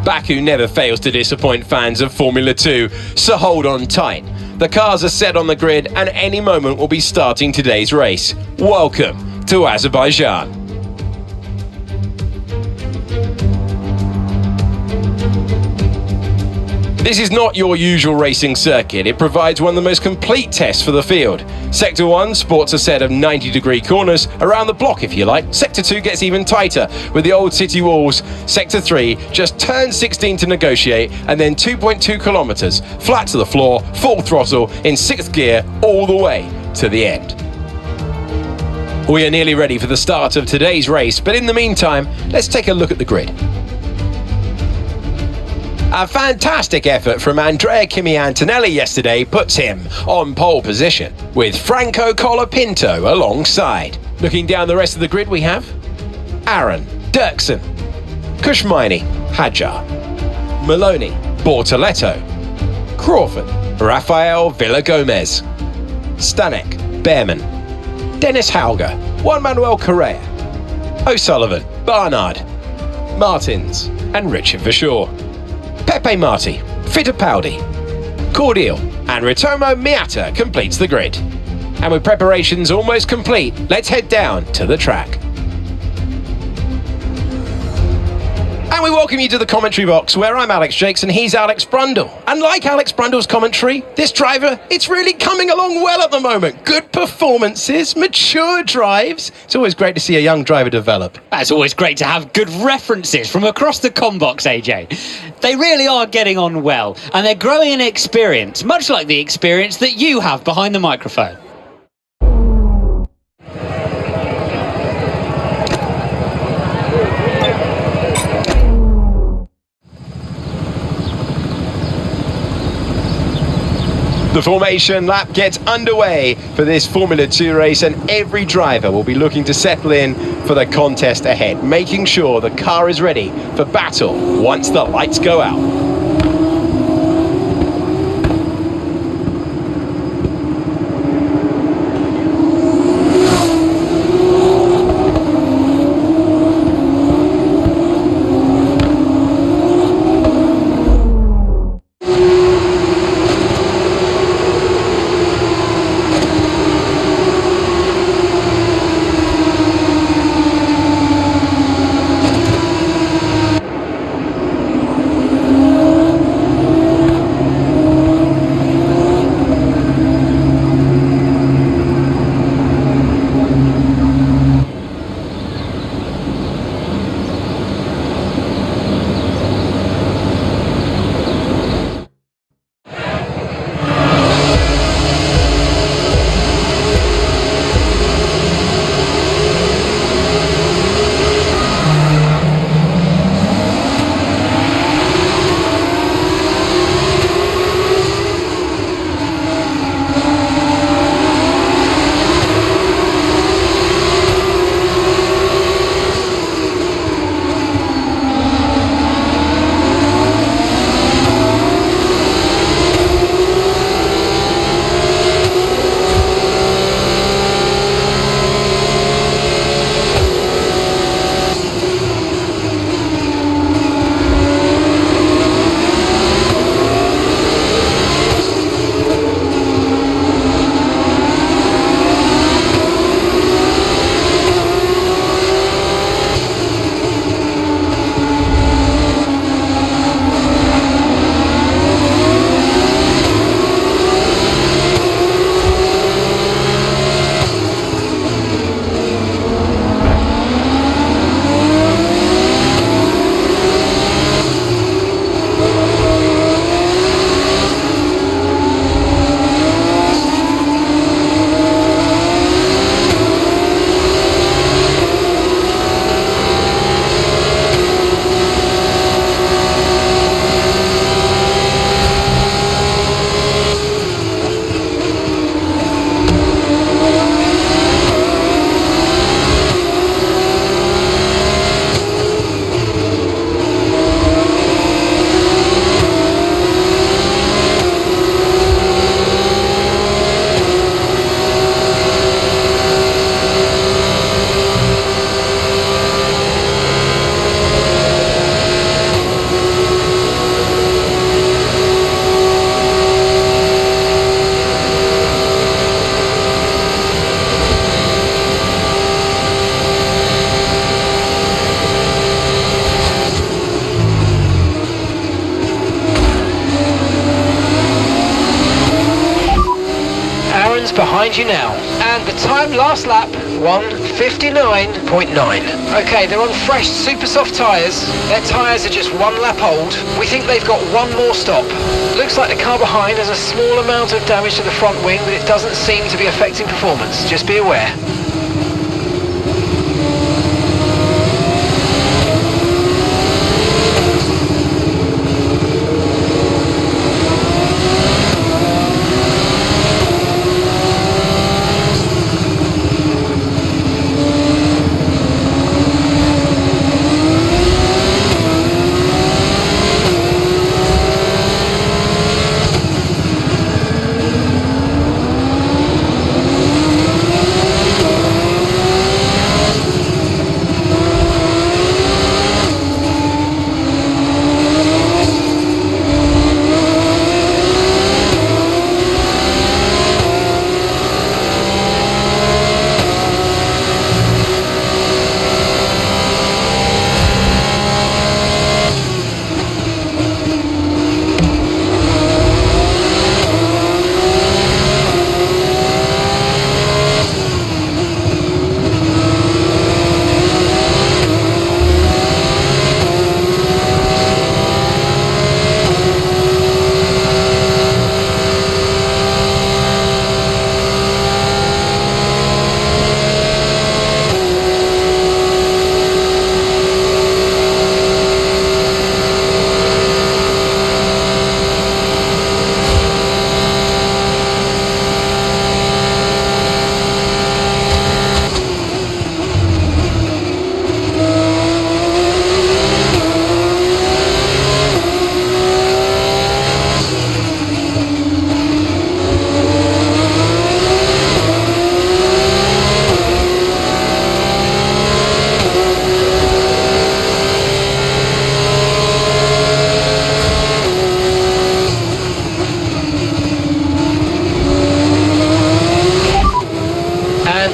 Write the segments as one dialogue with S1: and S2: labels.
S1: Baku never fails to disappoint fans of Formula 2, so hold on tight. The cars are set on the grid and any moment will be starting today's race. Welcome to Azerbaijan. This is not your usual racing circuit. It provides one of the most complete tests for the field. Sector 1 sports a set of 90-degree corners around the block if you like. Sector 2 gets even tighter with the old city walls. Sector 3 just turns 16 to negotiate and then 2.2 kilometers flat to the floor, full throttle in 6th gear all the way to the end. We are nearly ready for the start of today's race, but in the meantime, let's take a look at the grid. A fantastic effort from Andrea Kimi Antonelli yesterday puts him on pole position, with Franco Colapinto alongside. Looking down the rest of the grid we have Aaron, Dirksen, Kushmaini, Hadjar, Maloney, Bortoleto, Crawford, Rafael Villagomez, Stanek, Behrman, Dennis Hauger, Juan Manuel Correa, O'Sullivan, Barnard, Martins and Richard Verschoor. Pepe Marti, Fittipaldi, Cordial and Ritomo Miata completes the grid. And with preparations almost complete, let's head down to the track. And we welcome you to the commentary box where I'm Alex Jakes and he's Alex Brundle. And like Alex Brundle's commentary, this driver, it's really coming along well at the moment. Good performances, mature drives. It's always great to see a young driver develop.
S2: It's always great to have good references from across the combox, AJ. They really are getting on well and they're growing in experience, much like the experience that you have behind the microphone.
S1: The formation lap gets underway for this Formula 2 race and every driver will be looking to settle in for the contest ahead, making sure the car is ready for battle once the lights go out.
S3: behind you now. And the time last lap, 1:59.9. Okay, they're on fresh super soft tyres. Their tyres are just 1 lap old. We think they've got 1 more stop. Looks like the car behind has a small amount of damage to the front wing, but it doesn't seem to be affecting performance. Just be aware.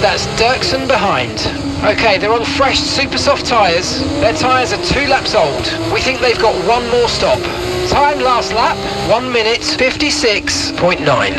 S3: That's Dirksen behind. Okay, they're on fresh super soft tyres. Their tyres are 2 laps old. We think they've got 1 more stop. Time last lap, 1:56.9.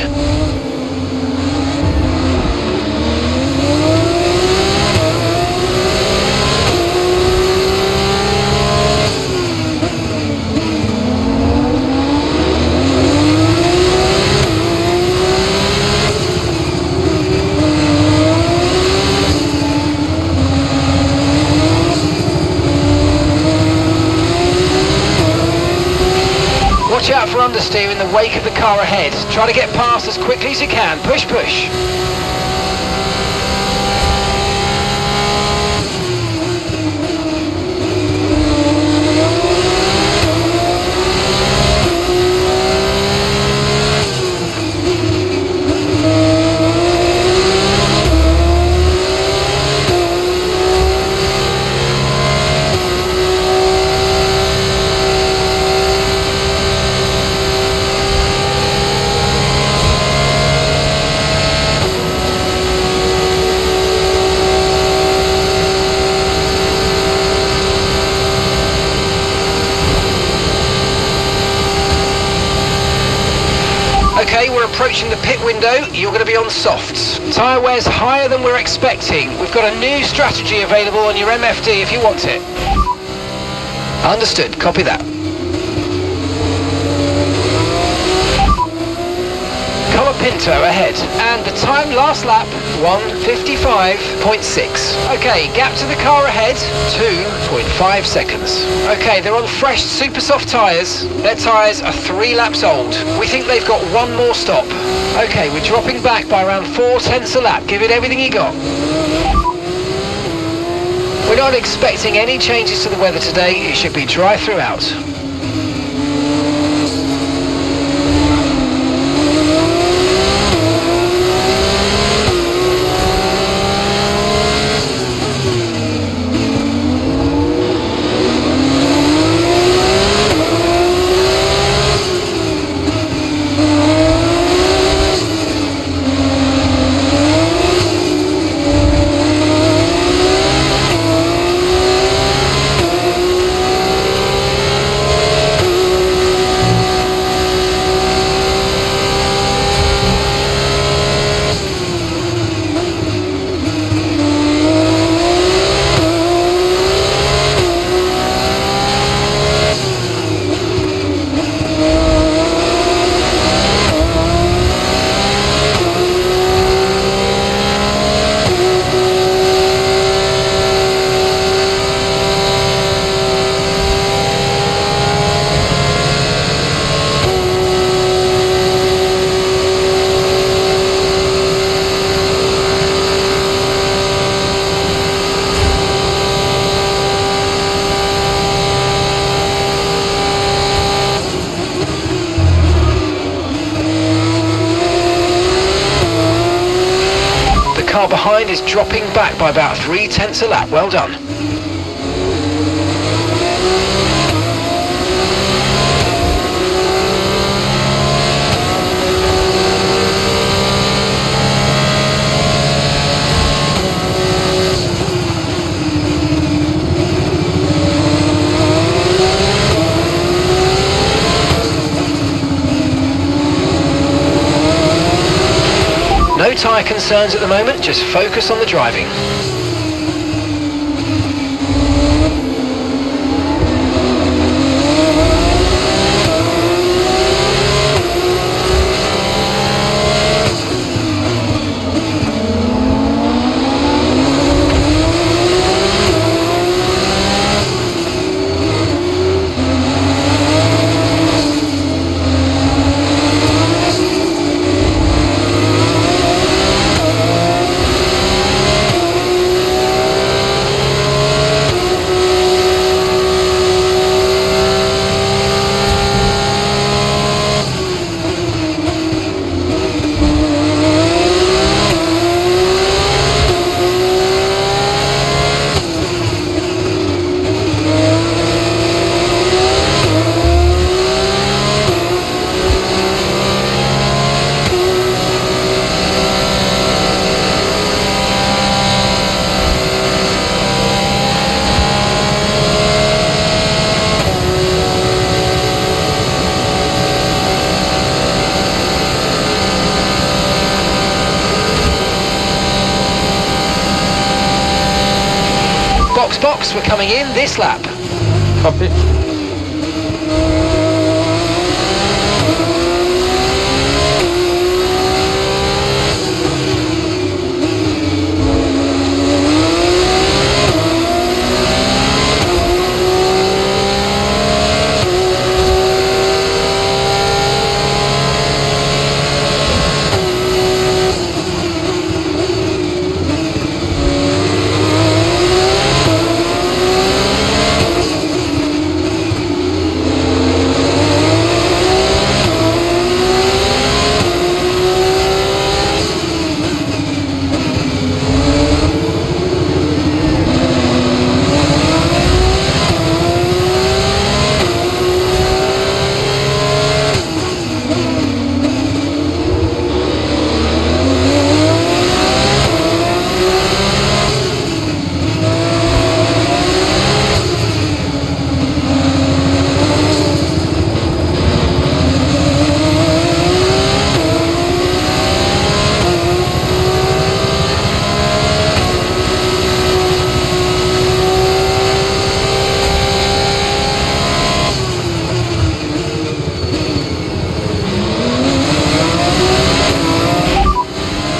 S3: Watch out for understeer in the wake of the car ahead. Try to get past as quickly as you can. Push, push. Okay, we're approaching the pit window. You're going to be on softs. Tyre wear's higher than we're expecting. We've got a new strategy available on your MFD if you want it. Understood. Copy that. Pinto ahead, and the time last lap 1:55.6. Okay, gap to the car ahead 2.5 seconds. Okay, they're on fresh super soft tyres. Their tyres are 3 laps old. We think they've got 1 more stop. Okay, we're dropping back by around 4/10 a lap. Give it everything you got. We're not expecting any changes to the weather today. It should be dry throughout. behind is dropping back by about 0.3 a lap. Well done. No tyre concerns at the moment, just focus on the driving. Box, we're coming in this lap.
S4: Copy.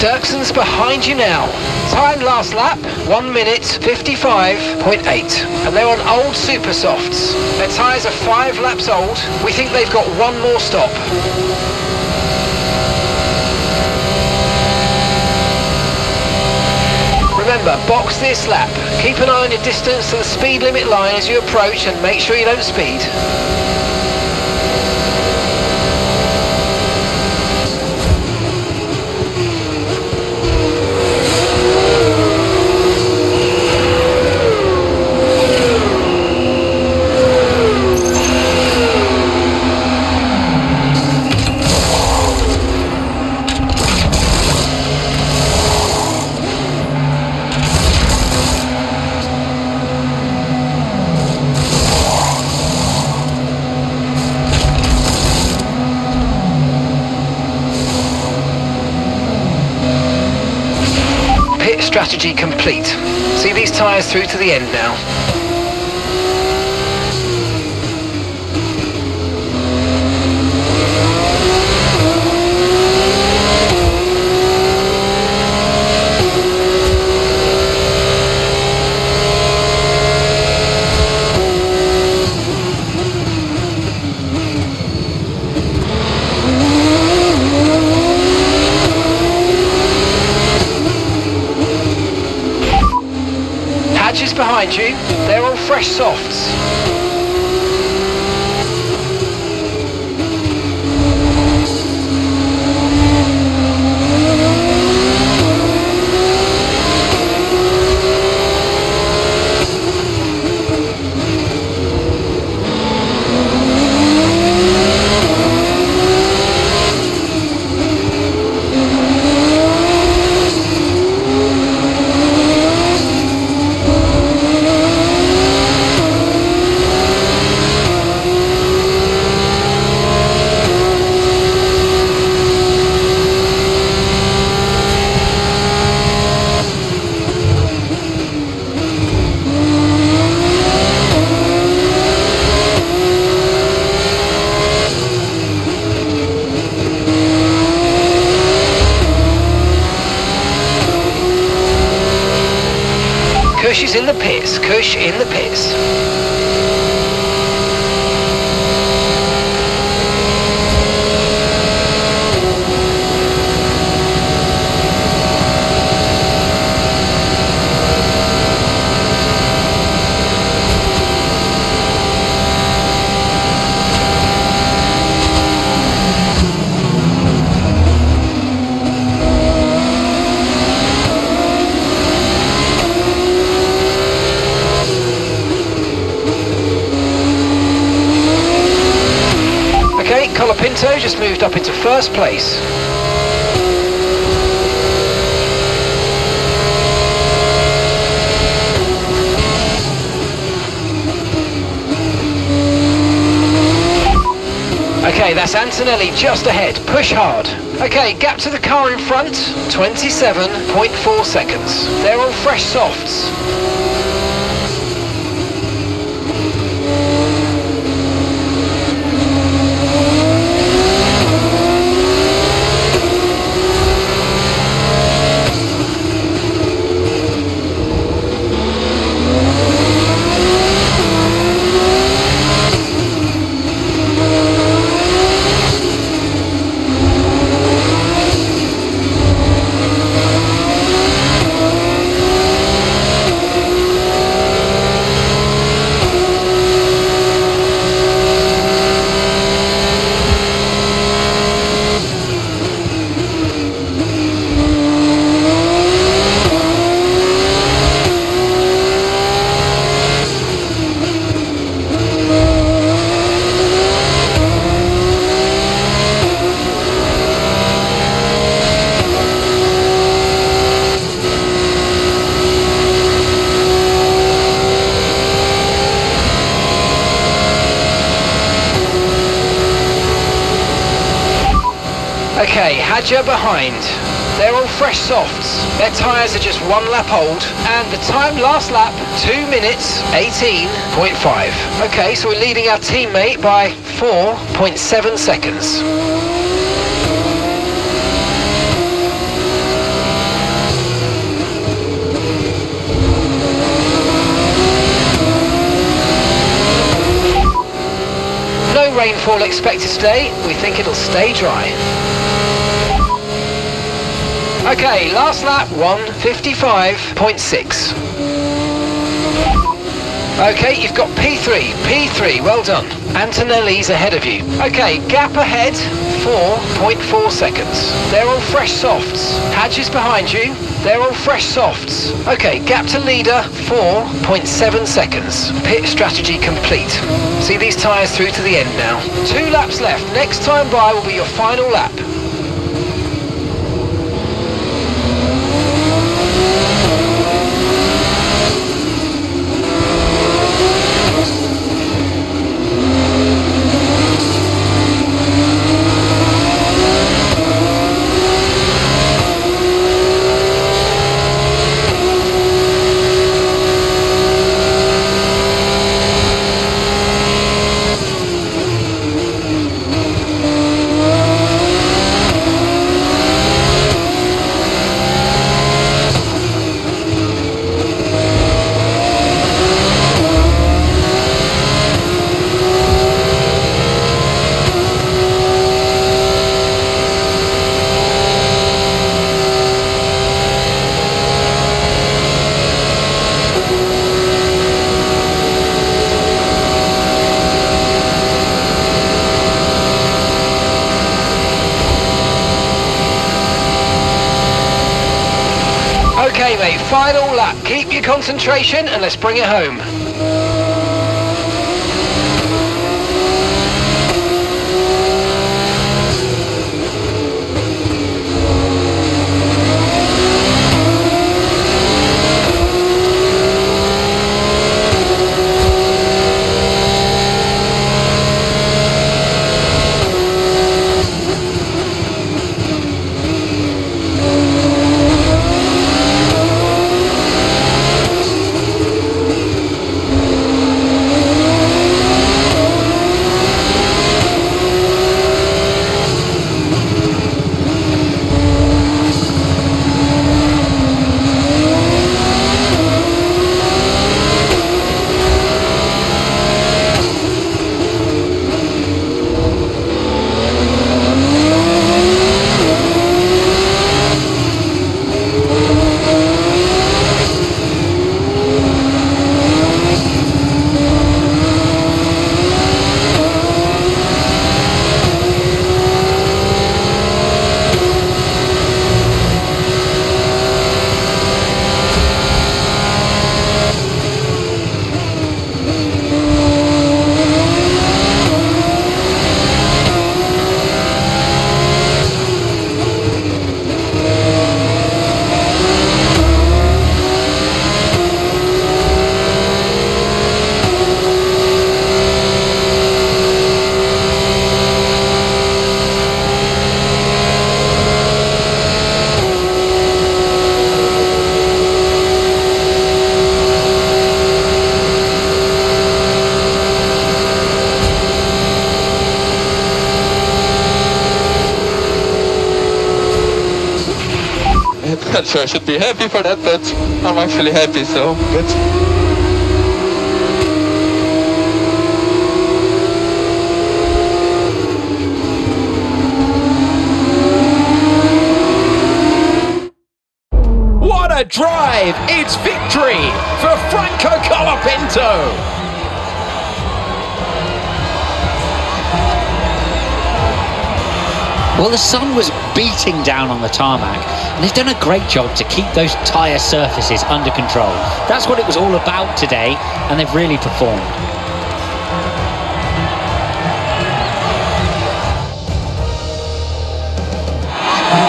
S3: Dirkson's behind you now. Time last lap, 1 minute 55.8. And they're on old super softs. Their tyres are 5 laps old. We think they've got one more stop. Remember, box this lap. Keep an eye on your distance to the speed limit line as you approach and make sure you don't speed. Strategy complete. See these tyres through to the end now. Behind you, they're all fresh softs. Kush in the pits. Pinto just moved up into first place. Okay, that's Antonelli just ahead. Push hard. Okay, gap to the car in front, 27.4 seconds. They're all fresh softs. Okay, Hadja behind. They're all fresh softs. Their tyres are just 1 lap old, and the time last lap, 2 minutes 18.5. Okay, so we're leading our teammate by 4.7 seconds. No rainfall expected today. We think it'll stay dry. Okay, last lap, 1:55.6. Okay, you've got P3, well done. Antonelli's ahead of you. Okay, gap ahead, 4.4 seconds. They're all fresh softs. Hadj is behind you. They're all fresh softs. Okay, gap to leader, 4.7 seconds. Pit strategy complete. See these tyres through to the end now. 2 laps left. Next time by will be your final lap. Okay mate, final lap. Keep your concentration and let's bring it home.
S4: sure I should be happy for that, but I'm actually happy, so good.
S1: What a drive! It's victory for Franco Colapinto!
S2: Well, the sun was beating down on the tarmac, and they've done a great job to keep those tyre surfaces under control. That's what it was all about today, and they've really performed.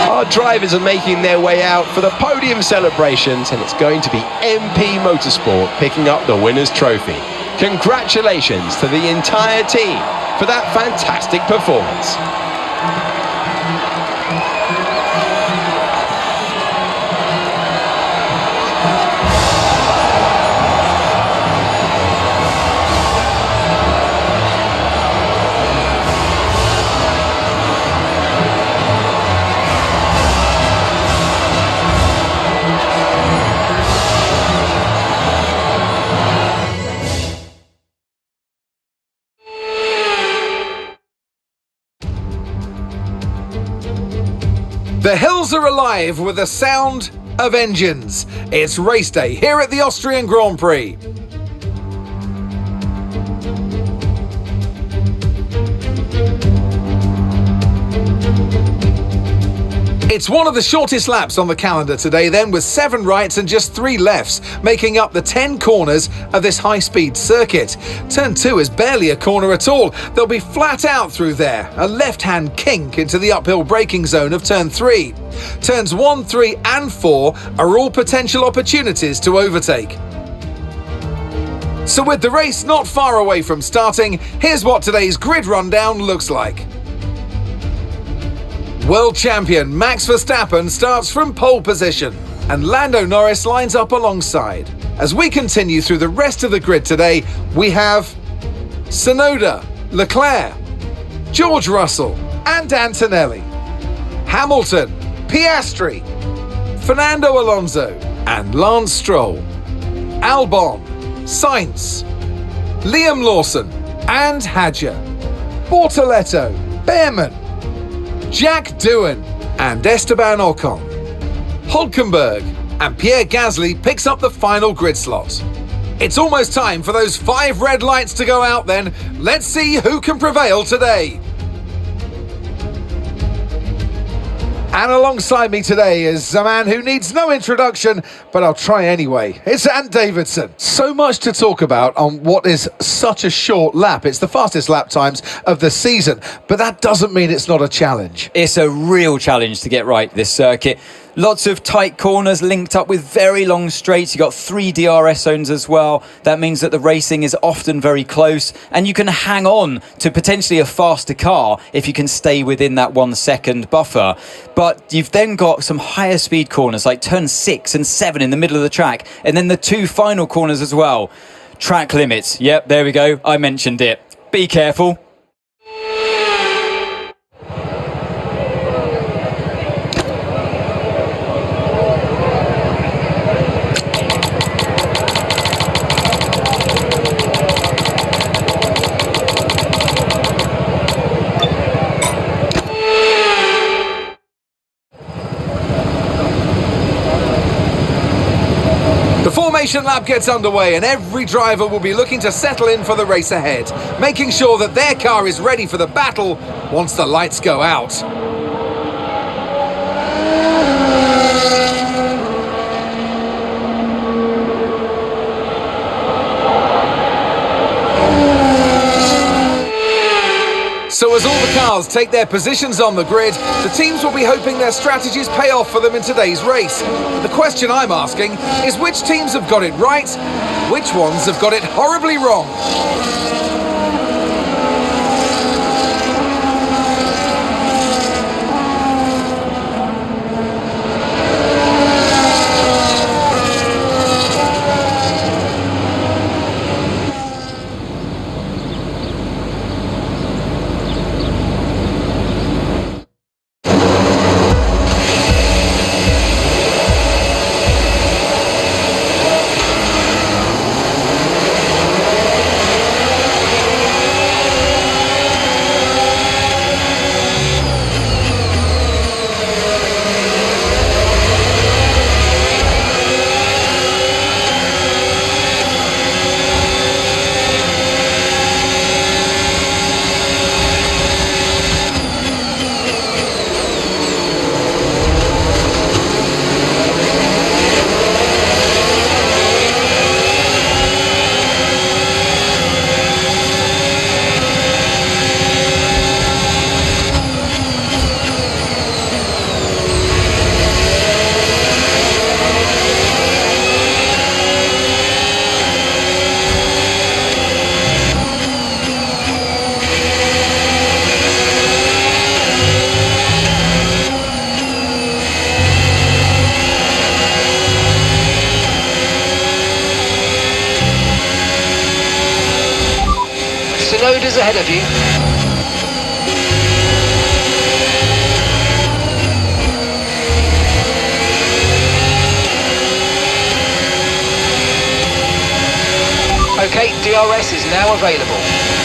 S1: Our drivers are making their way out for the podium celebrations, and it's going to be MP Motorsport picking up the winner's trophy. Congratulations to the entire team for that fantastic performance.
S5: The hills are alive with the sound of engines. It's race day here at the Austrian Grand Prix. It's one of the shortest laps on the calendar today then, with 7 rights and just 3 lefts, making up the 10 corners of this high-speed circuit. Turn 2 is barely a corner at all. They'll be flat out through there, a left-hand kink into the uphill braking zone of Turn 3. Turns 1, 3 and 4 are all potential opportunities to overtake. So with the race not far away from starting, here's what today's grid rundown looks like. World champion Max Verstappen starts from pole position, and Lando Norris lines up alongside. As we continue through the rest of the grid today, we have Tsunoda, Leclerc, George Russell and Antonelli, Hamilton, Piastri, Fernando Alonso and Lance Stroll, Albon, Sainz, Liam Lawson and Hadjar, Bortoleto, Behrman, Jack Doohan and Esteban Ocon. Hülkenberg and Pierre Gasly picks up the final grid slot. It's almost time for those 5 red lights to go out then. Let's see who can prevail today. And alongside me today is a man who needs no introduction, but I'll try anyway. It's Ant Davidson. So much to talk about on what is such a short lap. It's the fastest lap times of the season, but that doesn't mean it's not a challenge.
S6: It's a real challenge to get right this circuit. Lots of tight corners linked up with very long straights. You've got 3 DRS zones as well. That means that the racing is often very close, and you can hang on to potentially a faster car if you can stay within that 1 second buffer. But you've then got some higher speed corners like turn 6 and 7 in the middle of the track, and then the 2 final corners as well. Track limits. Yep, there we go. I mentioned it. Be careful.
S5: Formation lap gets underway, and every driver will be looking to settle in for the race ahead, making sure that their car is ready for the battle once the lights go out. So as all the cars take their positions on the grid, the teams will be hoping their strategies pay off for them in today's race. The question I'm asking is which teams have got it right, which ones have got it horribly wrong?
S3: Sonoda's ahead of you. Okay, DRS is now available.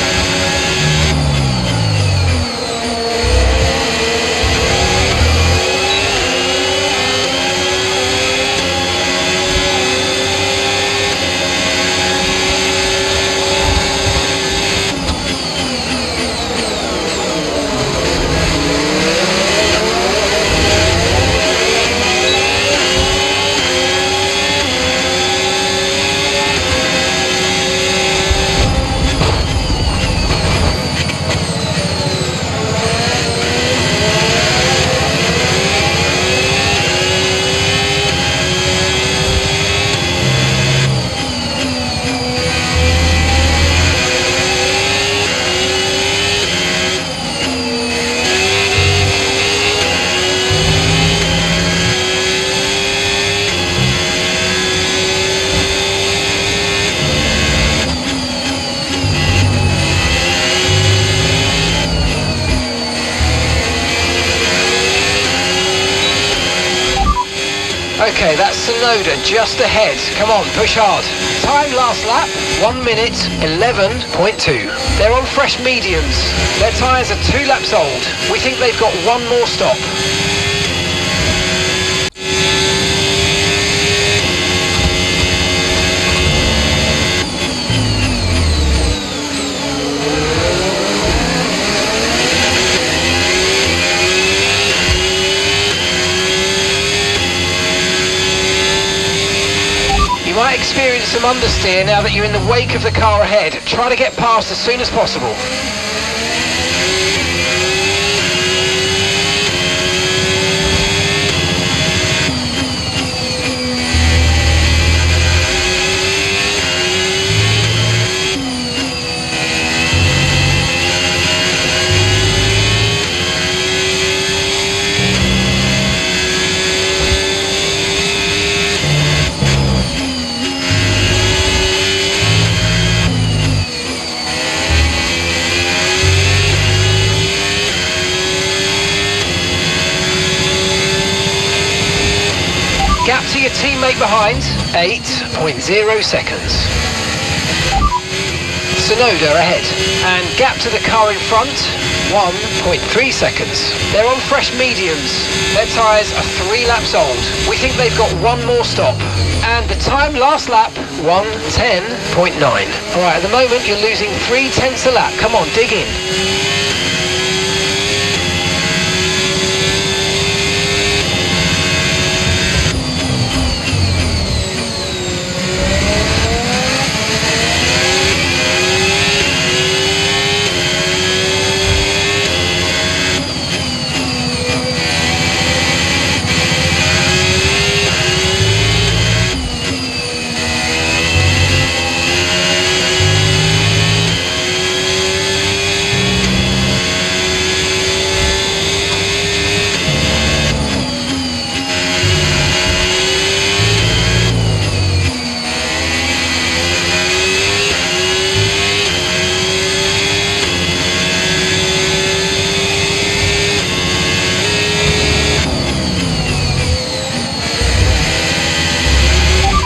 S3: Okay, that's Sonoda just ahead. Come on, push hard. Time last lap, 1 minute 11.2. They're on fresh mediums. Their tyres are 2 laps old. We think they've got one more stop. You might experience some understeer now that you're in the wake of the car ahead. Try to get past as soon as possible. Gap to your teammate behind, 8.0 seconds. Sonoda ahead. And gap to the car in front, 1.3 seconds. They're on fresh mediums. Their tyres are 3 laps old. We think they've got one more stop. And the time last lap, 1:10.9. All right, at the moment you're losing 0.3 a lap. Come on, dig in.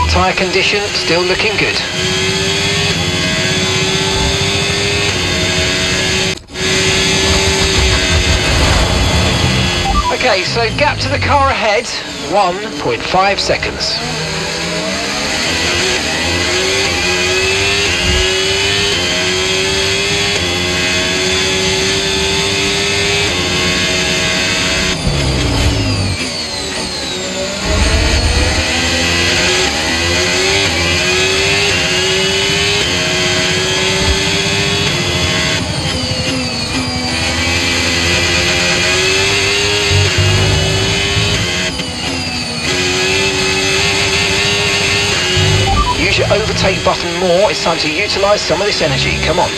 S3: Tyre condition still looking good. Okay, so gap to the car ahead, 1.5 seconds. Use your overtake button more. It's time to utilise some of this energy. Come on.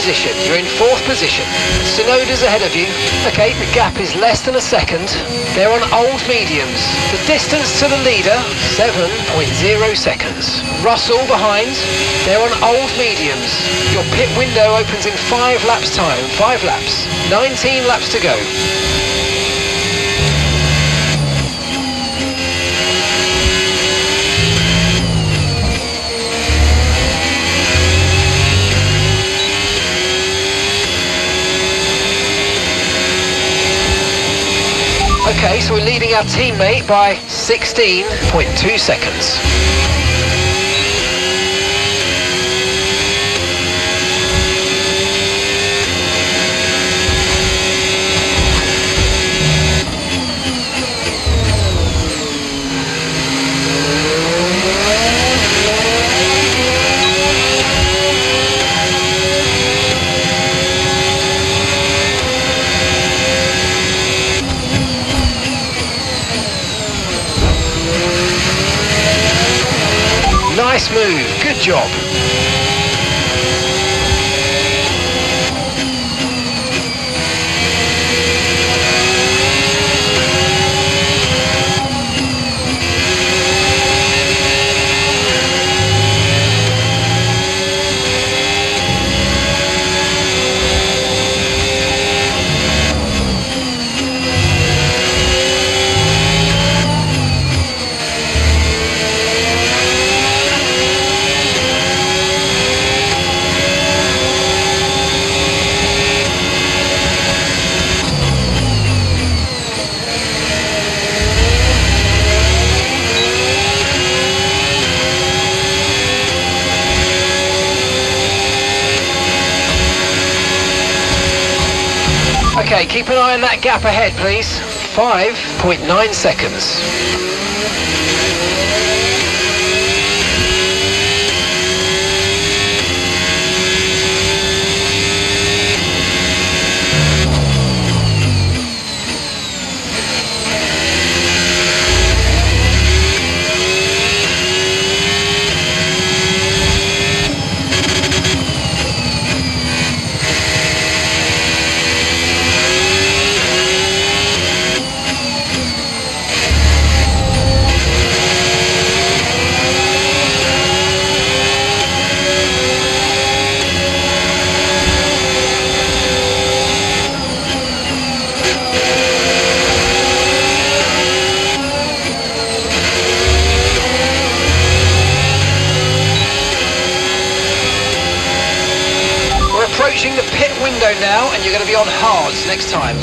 S3: position. You're in 4th position. Sonoda's ahead of you. Okay, the gap is less than a second. They're on old mediums. The distance to the leader, 7.0 seconds. Russell behind. They're on old mediums. Your pit window opens in 5 laps time. 5 laps. 19 laps to go. Okay, so we're leading our teammate by 16.2 seconds. Nice move, good job. Okay, keep an eye on that gap ahead, please. 5.9 seconds. Approaching the pit window now, and you're going to be on hards next time.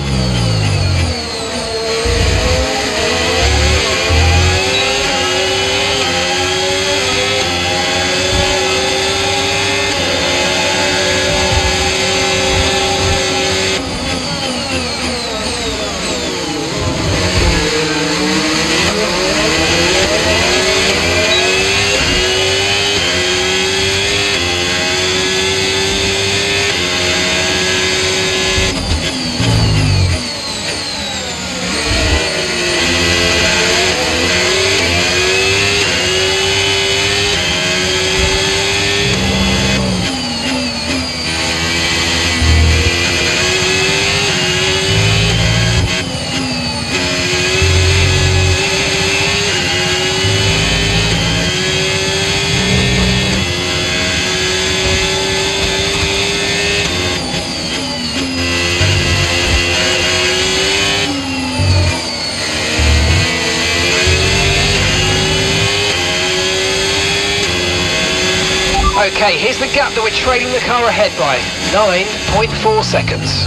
S3: Okay, here's the gap that we're trailing the car ahead by. 9.4 seconds.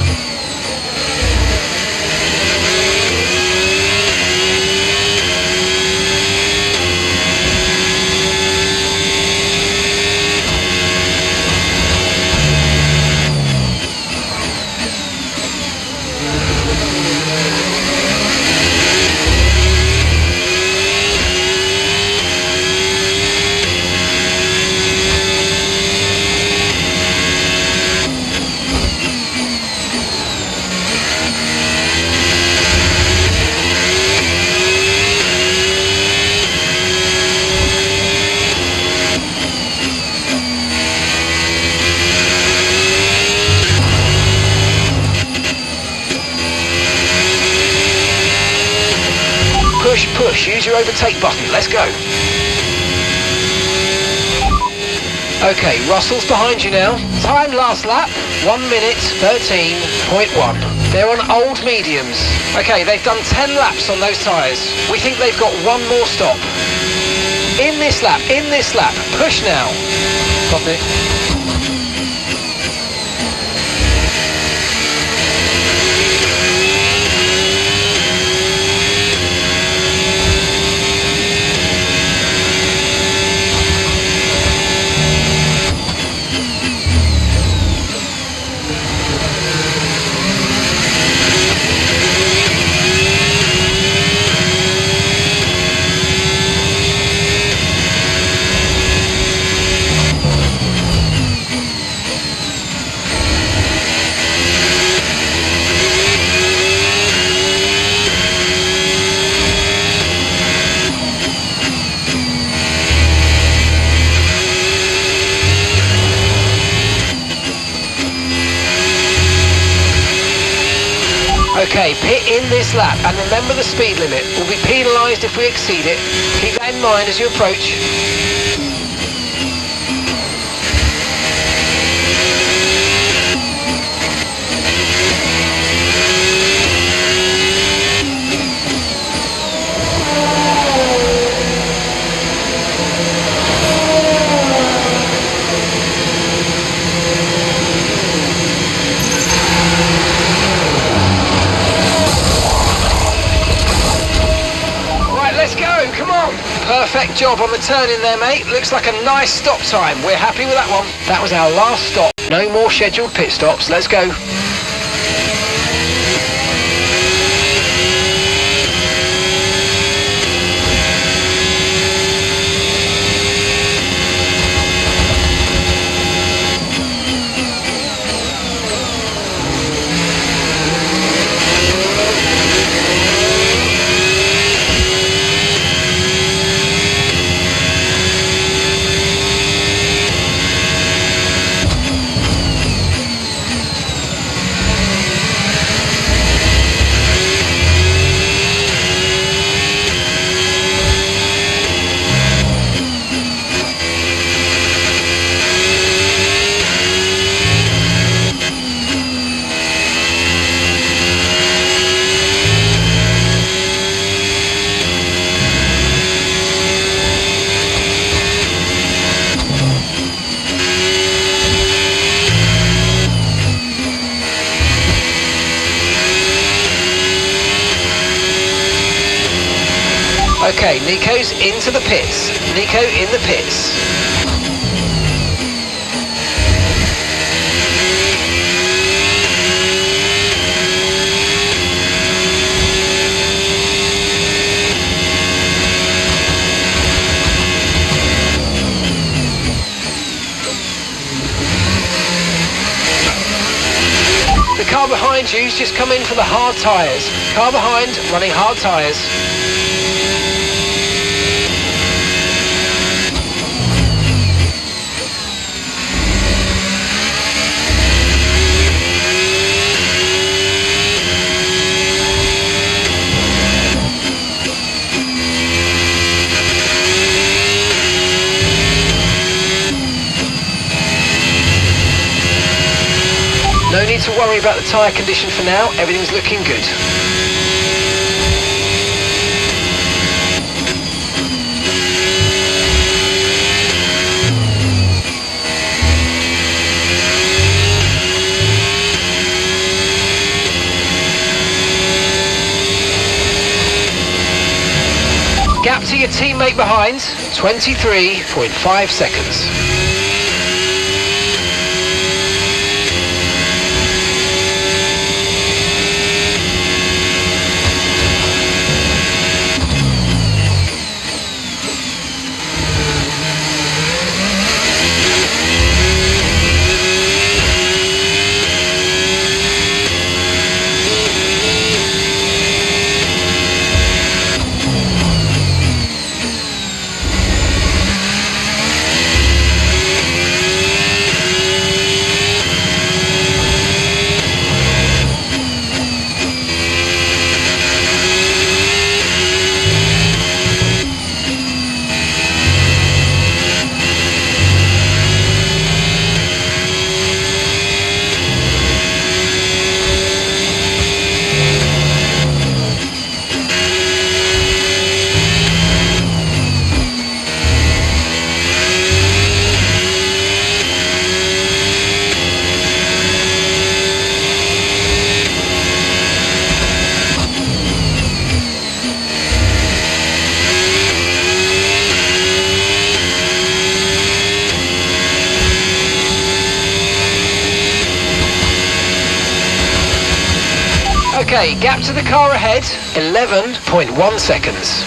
S3: push. Use your overtake button. Let's go. Okay, Russell's behind you now. Time last lap, 1 minute 13.1. They're on old mediums. Okay, they've done 10 laps on those tyres. We think they've got one more stop. In this lap, push now.
S5: Stop it.
S3: Okay, pit in this lap, and remember the speed limit. We'll be penalised if we exceed it. Keep that in mind as you approach. Perfect job on the turn in there, mate. Looks like a nice stop time. We're happy with that one. That was our last stop. No more scheduled pit stops. Let's go. Okay, Nico's into the pits. Nico in the pits. The car behind you's just come in for the hard tyres. Car behind, running hard tyres. No need to worry about the tyre condition for now, everything's looking good. Gap to your teammate behind, 23.5 seconds. Okay, gap to the car ahead, 11.1 seconds.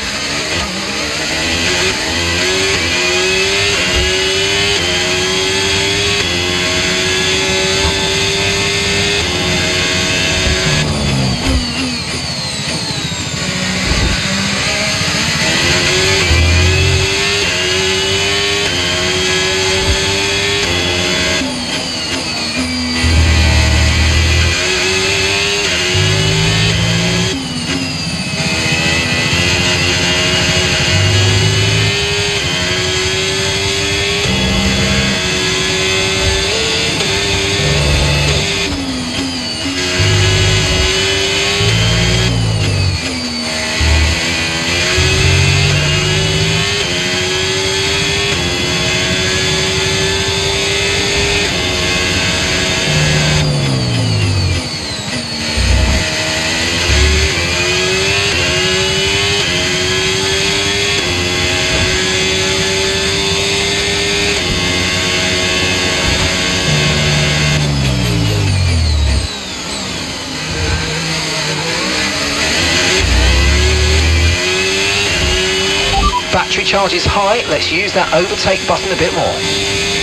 S3: Battery charge is high, let's use that overtake button a bit more.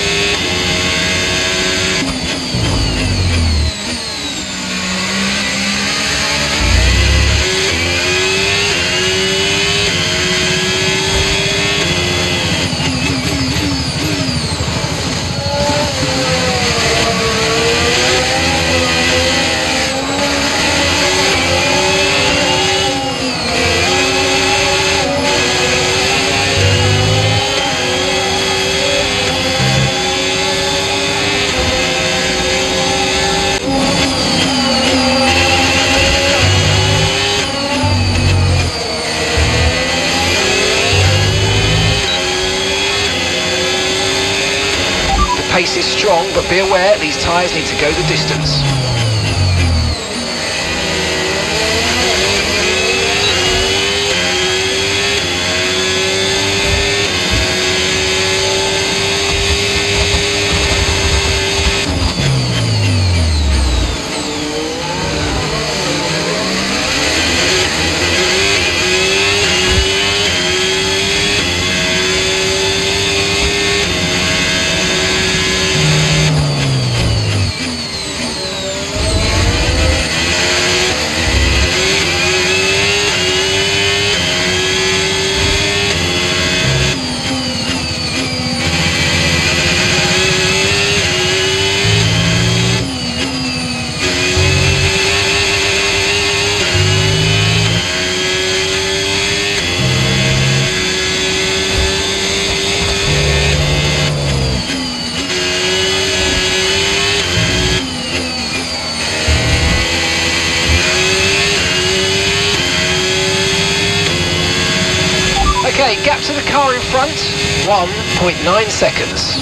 S3: Pace is strong, but be aware these tyres need to go the distance. Okay, gap to the car in front, 1.9 seconds.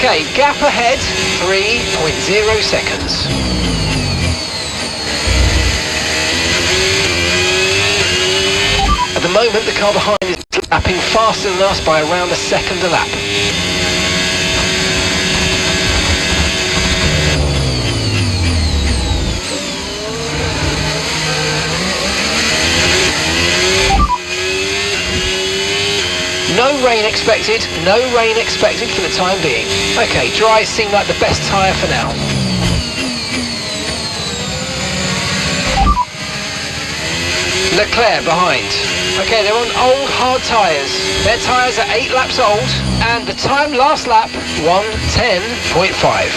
S3: Okay, gap ahead, 3.0 seconds. At the moment, the car behind is lapping faster than us by around a second a lap. No rain expected, no rain expected for the time being. Okay, dry seem like the best tyre for now. Leclerc behind. Okay, they're on old hard tyres. Their tyres are 8 laps old, and the time last lap, 1:10.5.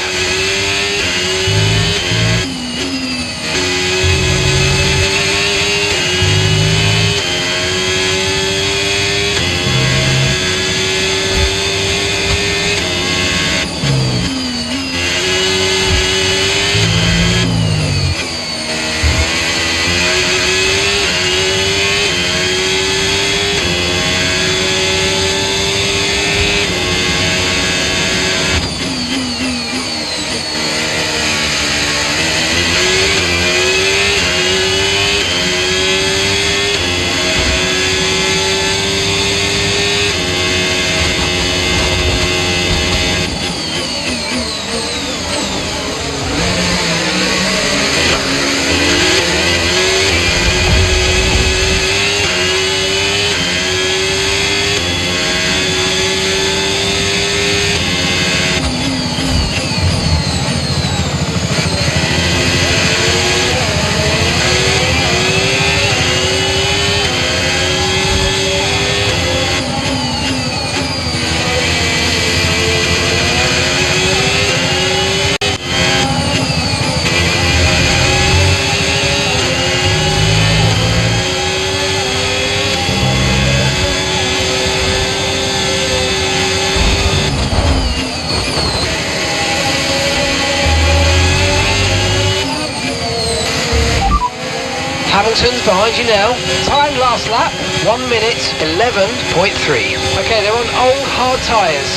S3: Hamilton's behind you now. Time last lap, 1:11.3. Okay, they're on old hard tyres.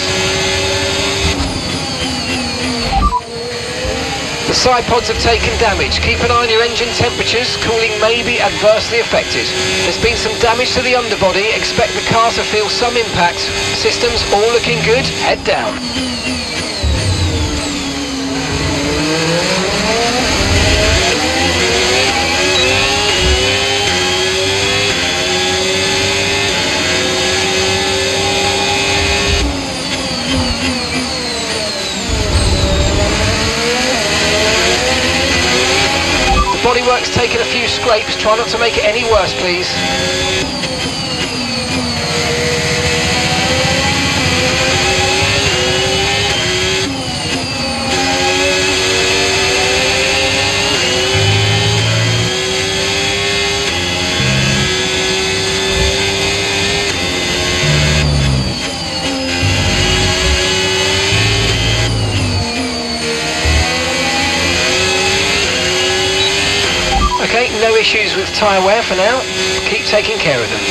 S3: The side pods have taken damage. Keep an eye on your engine temperatures. Cooling may be adversely affected. There's been some damage to the underbody. Expect the car to feel some impact. Systems all looking good. Head down. Bodywork's taken a few scrapes. Try not to make it any worse, please. Okay, no issues with tyre wear for now. Keep taking care of them.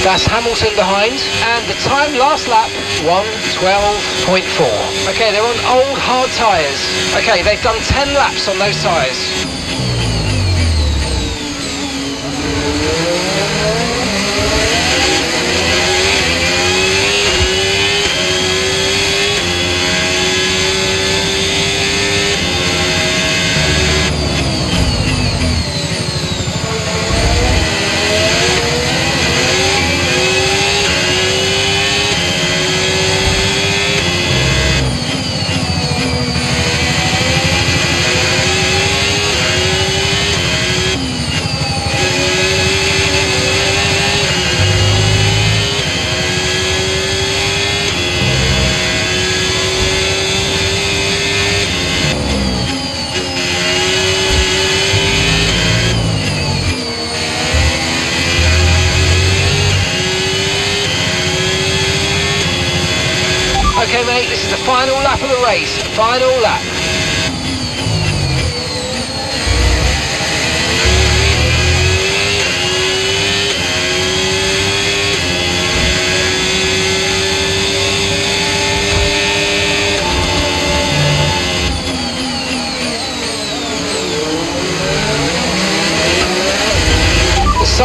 S3: That's Hamilton behind, and the time last lap, 1:12.4. Okay, they're on old hard tyres. Okay, they've done 10 laps on those tyres. Okay mate, this is the final lap of the race. Final lap.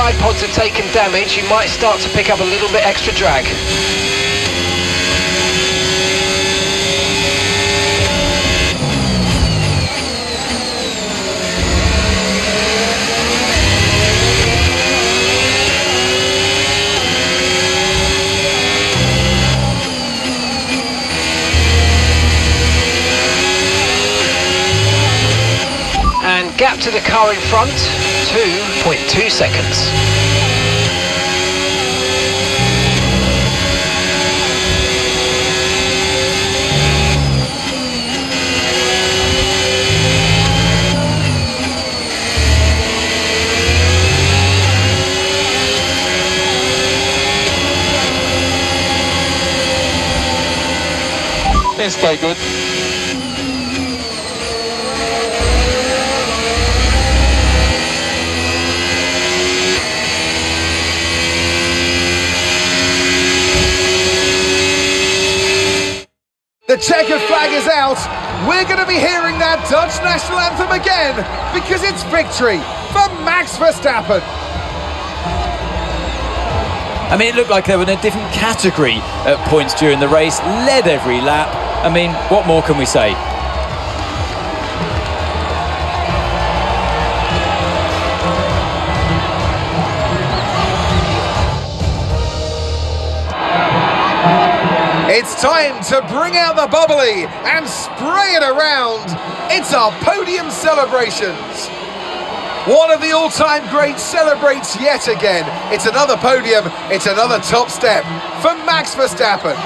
S3: side pods have taken damage, you might start to pick up a little bit extra drag. And gap to the car in front, 2.2 seconds.
S4: It's quite good.
S5: The checkered flag is out. We're going to be hearing that Dutch national anthem again because it's victory for Max Verstappen.
S6: I mean, it looked like they were in a different category at points during the race, led every lap. I mean, what more can we say?
S5: It's time to bring out the bubbly and spray it around. It's our podium celebrations. One of the all-time greats celebrates yet again. It's another podium, it's another top step for Max Verstappen.